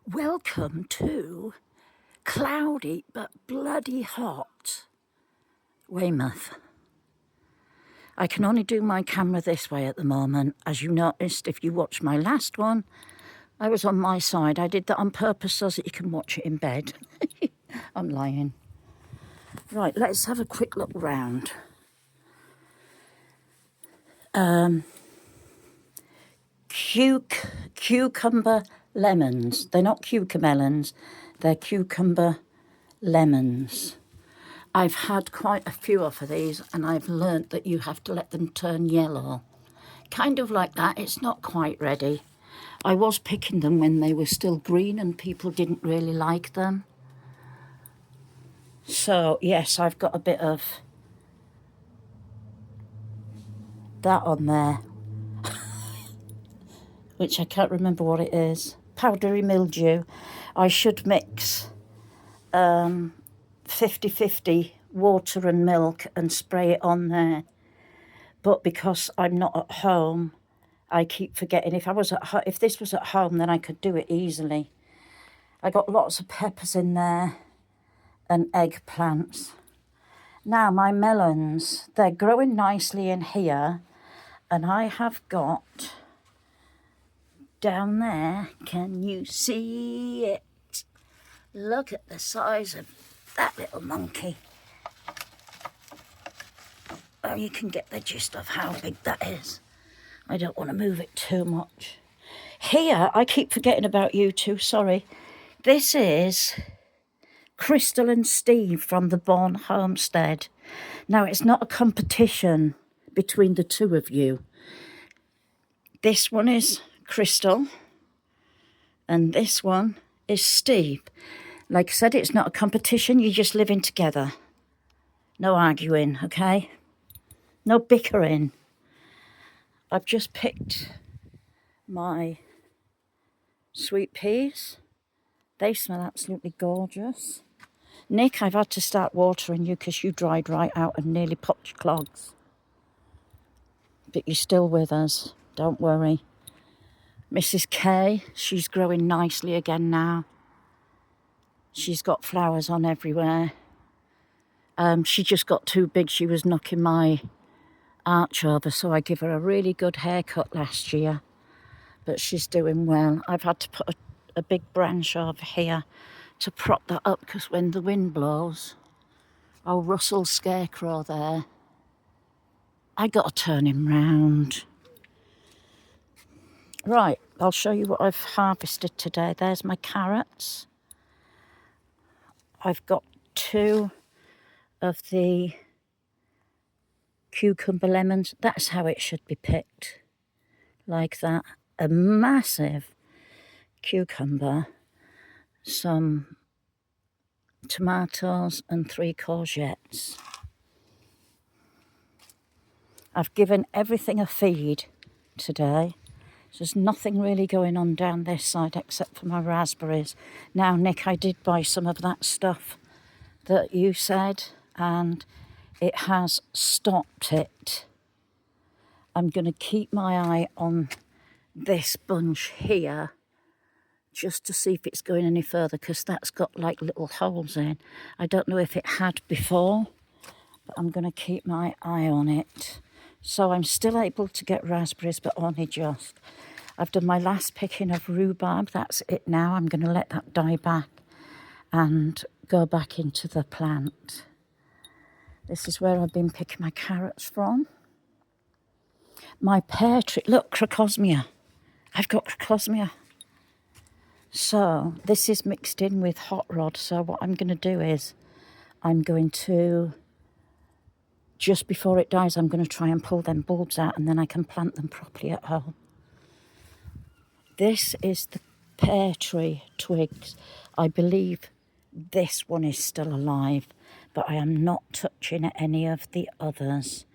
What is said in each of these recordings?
Welcome to cloudy but bloody hot Weymouth. I can only do my camera this way at the moment. As you noticed, if you watched my last one, I was on my side. I did that on purpose so that you can watch it in bed. I'm lying. Right, let's have a quick look round. Cucumber lemons. They're not cucamelons, they're cucumber lemons. I've had quite a few of these and I've learnt that you have to let them turn yellow. Kind of like that, it's not quite ready. I was picking them when they were still green and people didn't really like them. So yes, I've got a bit of that on there, which I can't remember what it is. Powdery mildew. I should mix 50-50 water and milk and spray it on there. But because I'm not at home, I keep forgetting. If this was at home, then I could do it easily. I got lots of peppers in there and eggplants. Now my melons, they're growing nicely in here, and I have got down there, can you see it? Look at the size of that little monkey. Oh, you can get the gist of how big that is. I don't want to move it too much. Here, I keep forgetting about you two, sorry. This is Crystal and Steve from the Bourne Homestead. Now, it's not a competition between the two of you. This one is Crystal, and this one is Steve. Like I said, it's not a competition, you're just living together. No arguing, okay? No bickering. I've just picked my sweet peas. They smell absolutely gorgeous. Nick, I've had to start watering you because you dried right out and nearly popped your clogs. But you're still with us, don't worry. Mrs. K, she's growing nicely again now. She's got flowers on everywhere. She just got too big. She was knocking my arch over, so I gave her a really good haircut last year. But she's doing well. I've had to put a big branch over here to prop that up because when the wind blows, oh, Russell's scarecrow there, I got to turn him round. Right, I'll show you what I've harvested today. There's my carrots. I've got 2 of the cucumber lemons. That's how it should be picked, like that. A massive cucumber, some tomatoes and 3 courgettes. I've given everything a feed today. There's nothing really going on down this side except for my raspberries. Now, Nick, I did buy some of that stuff that you said, and it has stopped it. I'm going to keep my eye on this bunch here just to see if it's going any further, because that's got like little holes in. I don't know if it had before, but I'm going to keep my eye on it. So I'm still able to get raspberries, but only just. I've done my last picking of rhubarb. That's it now. I'm going to let that die back and go back into the plant. This is where I've been picking my carrots from. My pear tree, look, crocosmia. I've got crocosmia. So this is mixed in with hot rod. So what I'm going to do is I'm going to, just before it dies, I'm going to try and pull them bulbs out and then I can plant them properly at home. This is the pear tree twigs. I believe this one is still alive, but I am not touching any of the others.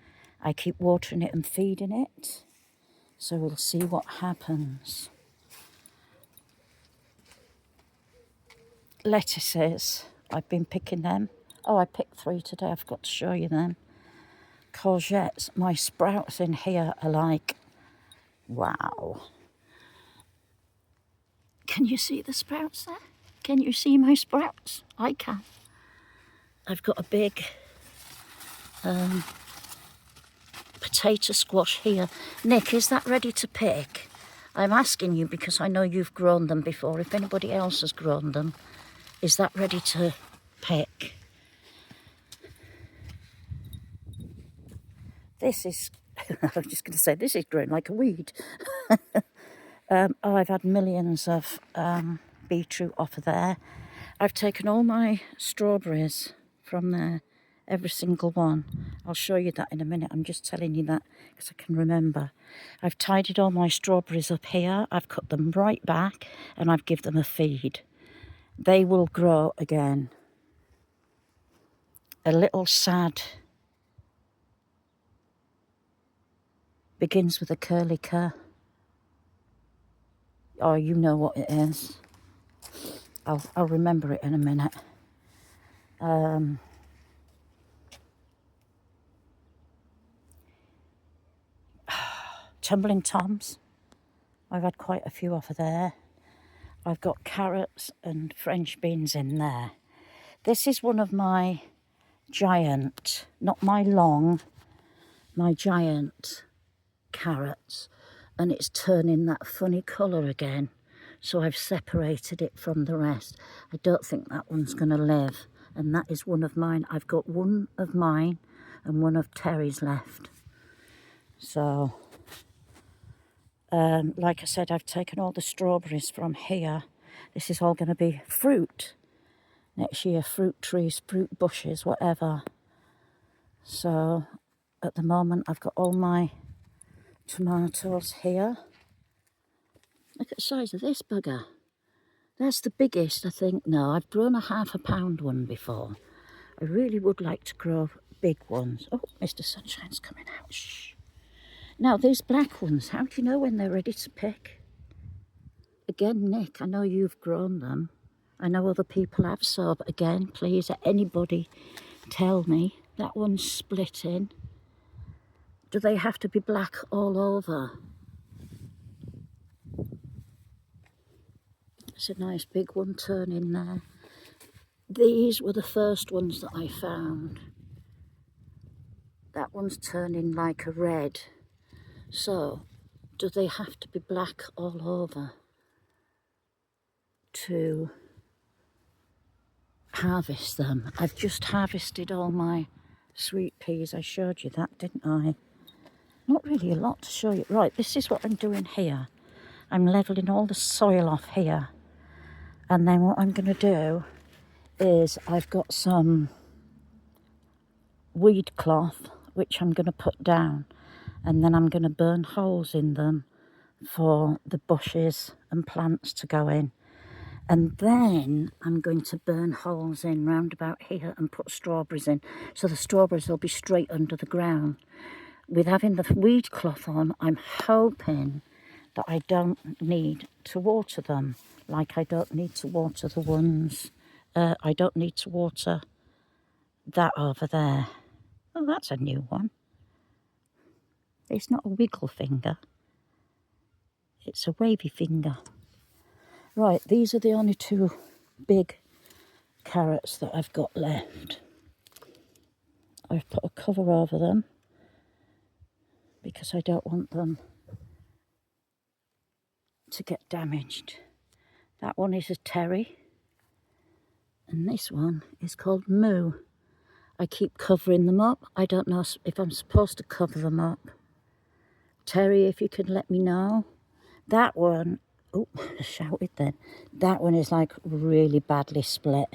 I keep watering it and feeding it, so we'll see what happens. Lettuces, I've been picking them. Oh, I picked 3 today, I forgot to show you them. Courgettes, my sprouts in here are like, wow. Can you see the sprouts there? Can you see my sprouts? I can. I've got a big potato squash here. Nick, is that ready to pick? I'm asking you because I know you've grown them before. If anybody else has grown them, is that ready to pick? This is, I was just going to say, this is growing like a weed. Oh, I've had millions of beetroot off of there. I've taken all my strawberries from there, every single one. I'll show you that in a minute. I'm just telling you that because I can remember. I've tidied all my strawberries up here. I've cut them right back and I've given them a feed. They will grow again. A little sad begins with a curly cur. Oh, you know what it is. I'll remember it in a minute. Tumbling Toms. I've had quite a few off of there. I've got carrots and French beans in there. This is one of my giant, not my long, my giant carrots. And it's turning that funny colour again. So I've separated it from the rest. I don't think that one's going to live. And that is one of mine. I've got one of mine and one of Terry's left. So, like I said, I've taken all the strawberries from here. This is all going to be fruit. Next year, fruit trees, fruit bushes, whatever. So, at the moment, I've got all my tomatoes here. Look at the size of this bugger. That's the biggest, I think. No, I've grown a £0.5 pound one before. I really would like to grow big ones. Oh, Mr. Sunshine's coming out. Shh. Now, these black ones, how do you know when they're ready to pick? Again, Nick, I know you've grown them. I know other people have, so but again, please, anybody tell me. That one's splitting. Do they have to be black all over? It's a nice big one turning there. These were the first ones that I found. That one's turning like a red. So, do they have to be black all over to harvest them? I've just harvested all my sweet peas. I showed you that, didn't I? Not really a lot to show you. Right, this is what I'm doing here. I'm levelling all the soil off here. And then what I'm going to do is I've got some weed cloth, which I'm going to put down. And then I'm going to burn holes in them for the bushes and plants to go in. And then I'm going to burn holes in round about here and put strawberries in. So the strawberries will be straight under the ground. With having the weed cloth on, I'm hoping that I don't need to water them. Like I don't need to water the ones. I don't need to water that over there. Oh, that's a new one. It's not a wiggle finger. It's a wavy finger. Right, these are the only two big carrots that I've got left. I've put a cover over them because I don't want them to get damaged. That one is a Terry, and this one is called Moo. I keep covering them up. I don't know if I'm supposed to cover them up. Terry, if you could let me know. That one, oh, I shouted then. That one is like really badly split.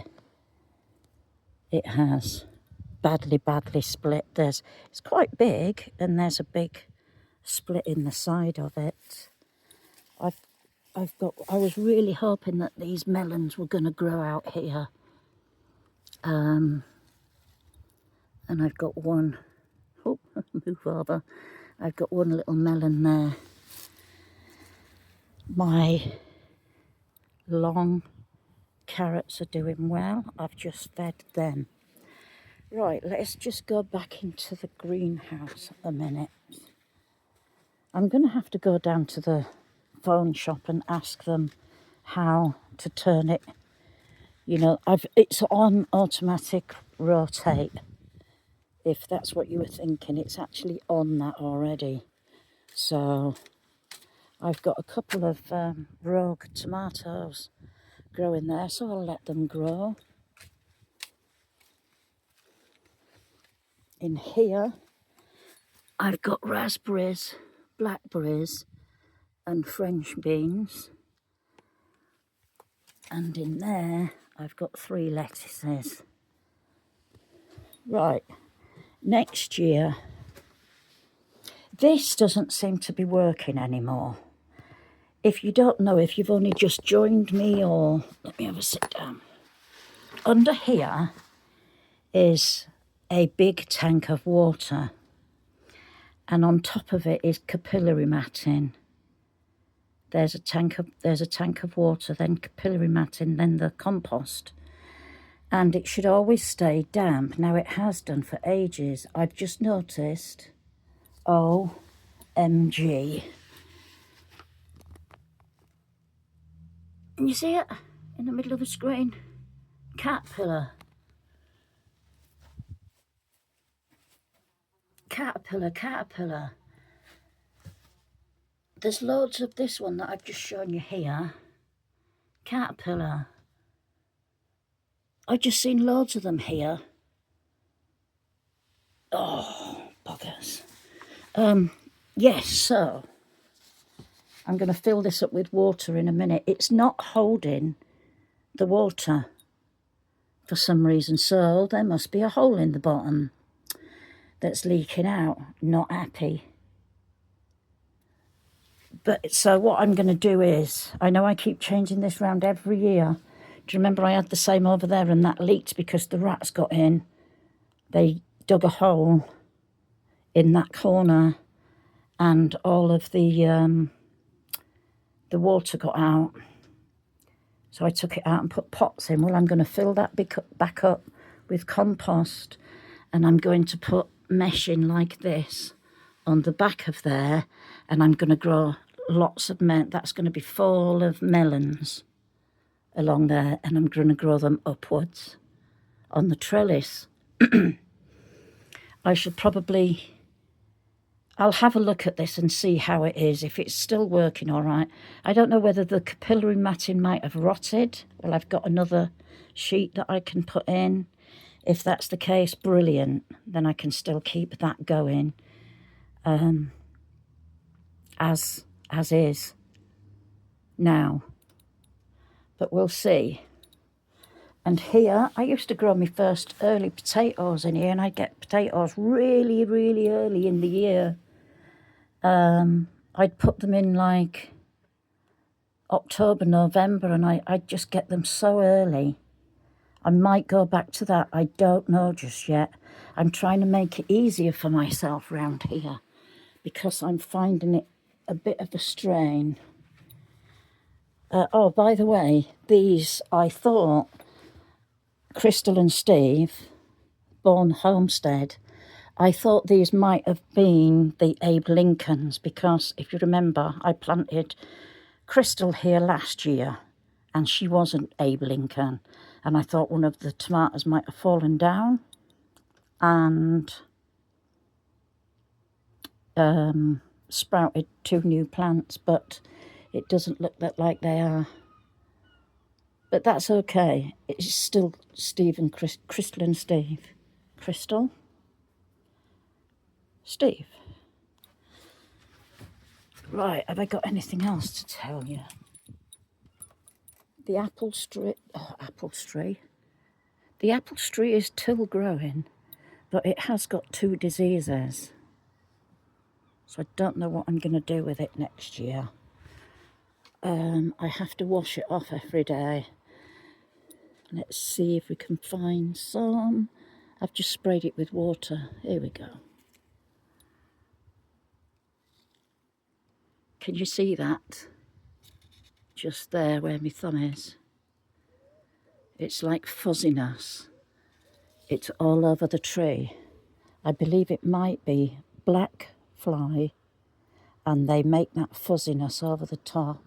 It has badly split. It's quite big, and there's a big split in the side of it. I was really hoping that these melons were going to grow out here. And I've got one, oh, move over. I've got one little melon there. My long carrots are doing well. I've just fed them. Right, let's just go back into the greenhouse a minute. I'm going to have to go down to the phone shop and ask them how to turn it. You know, it's on automatic rotate. If that's what you were thinking, it's actually on that already. So I've got a couple of rogue tomatoes growing there, so I'll let them grow. In here, I've got raspberries, blackberries, and French beans. And in there, I've got 3 lettuces. Right, next year, this doesn't seem to be working anymore. If you don't know, if you've only just joined me, or let me have a sit down. Under here is a big tank of water, and on top of it is capillary matting. There's a tank of water, then capillary matting, then the compost. And it should always stay damp. Now it has done for ages. I've just noticed, OMG. Can you see it in the middle of the screen? Caterpillar. Caterpillar. There's loads of this one that I've just shown you here. Caterpillar. I've just seen loads of them here. Oh, buggers. Yes, so I'm going to fill this up with water in a minute. It's not holding the water for some reason, so there must be a hole in the bottom that's leaking out. Not happy. But so what I'm going to do is, I know I keep changing this round every year. Do you remember I had the same over there and that leaked because the rats got in? They dug a hole in that corner and all of the water got out. So I took it out and put pots in. Well, I'm going to fill that back up with compost, and I'm going to put mesh in like this on the back of there, and I'm going to grow lots of that's going to be full of melons along there, and I'm going to grow them upwards on the trellis. I should probably, I'll have a look at this and see how it is, if it's still working all right. I don't know whether the capillary matting might have rotted. Well, I've got another sheet that I can put in. If that's the case, brilliant. Then I can still keep that going as is now. But we'll see. And here, I used to grow my first early potatoes in here, and I'd get potatoes really, really early in the year. I'd put them in like October, November, and I'd just get them so early. I might go back to that. I don't know just yet. I'm trying to make it easier for myself round here because I'm finding it a bit of a strain. Oh, by the way, these, I thought, Crystal and Steve, Bourne Homestead, I thought these might have been the Abe Lincolns because, if you remember, I planted Crystal here last year and she wasn't Abe Lincoln, and I thought one of the tomatoes might have fallen down and sprouted 2 new plants, but it doesn't look like they are. But that's okay. It's still Steve and Crystal and Steve. Crystal? Steve? Right, have I got anything else to tell you? The apple tree. The apple tree is still growing, but it has got 2 diseases. So I don't know what I'm going to do with it next year. I have to wash it off every day. Let's see if we can find some. I've just sprayed it with water. Here we go. Can you see that? Just there where my thumb is. It's like fuzziness. It's all over the tree. I believe it might be black fly, and they make that fuzziness over the top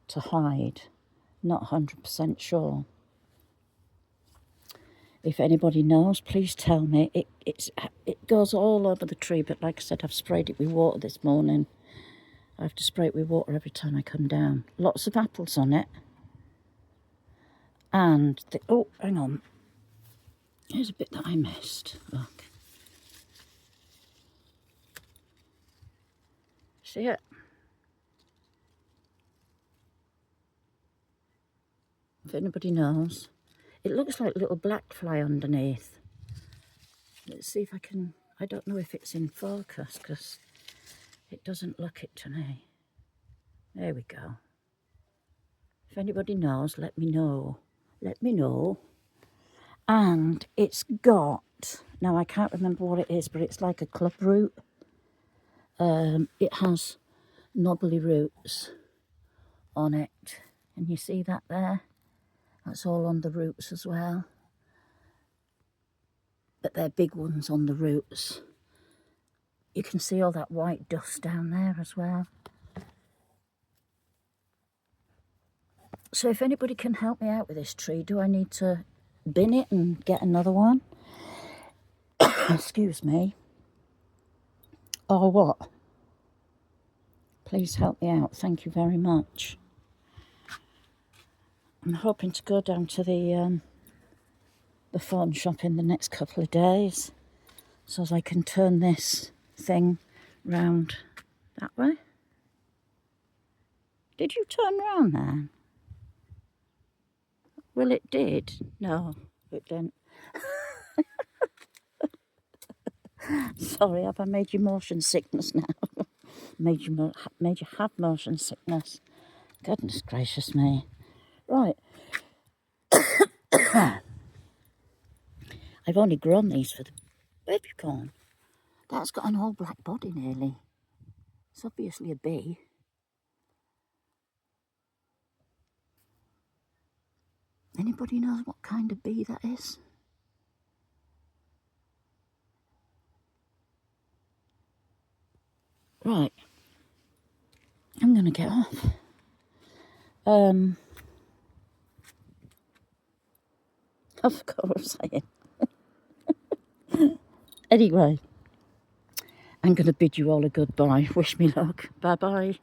to hide. Not 100% sure. If anybody knows, please tell me. It goes all over the tree, but like I said, I've sprayed it with water this morning. I have to spray it with water every time I come down. Lots of apples on it. And, oh, hang on. Here's a bit that I missed. Look. See it? If anybody knows. It looks like a little black fly underneath. Let's see if I can... I don't know if it's in focus because it doesn't look it to me. There we go. If anybody knows, let me know. Let me know. And it's got... Now, I can't remember what it is, but it's like a club root. It has knobbly roots on it. And you see that there? That's all on the roots as well. But they're big ones on the roots. You can see all that white dust down there as well. So if anybody can help me out with this tree, do I need to bin it and get another one? Excuse me. Or what? Please help me out. Thank you very much. I'm hoping to go down to the phone shop in the next couple of days so that I can turn this thing round that way. Did you turn round there? Well, it did. No, it didn't. Sorry, have I made you motion sickness now? made you have motion sickness. Goodness gracious me. Right. I've only grown these for the baby corn. That's got an all black body nearly. It's obviously a bee. Anybody knows what kind of bee that is? Right. I'm going to get off. I forgot what I was saying. Anyway, I'm going to bid you all a goodbye. Wish me luck. Bye-bye.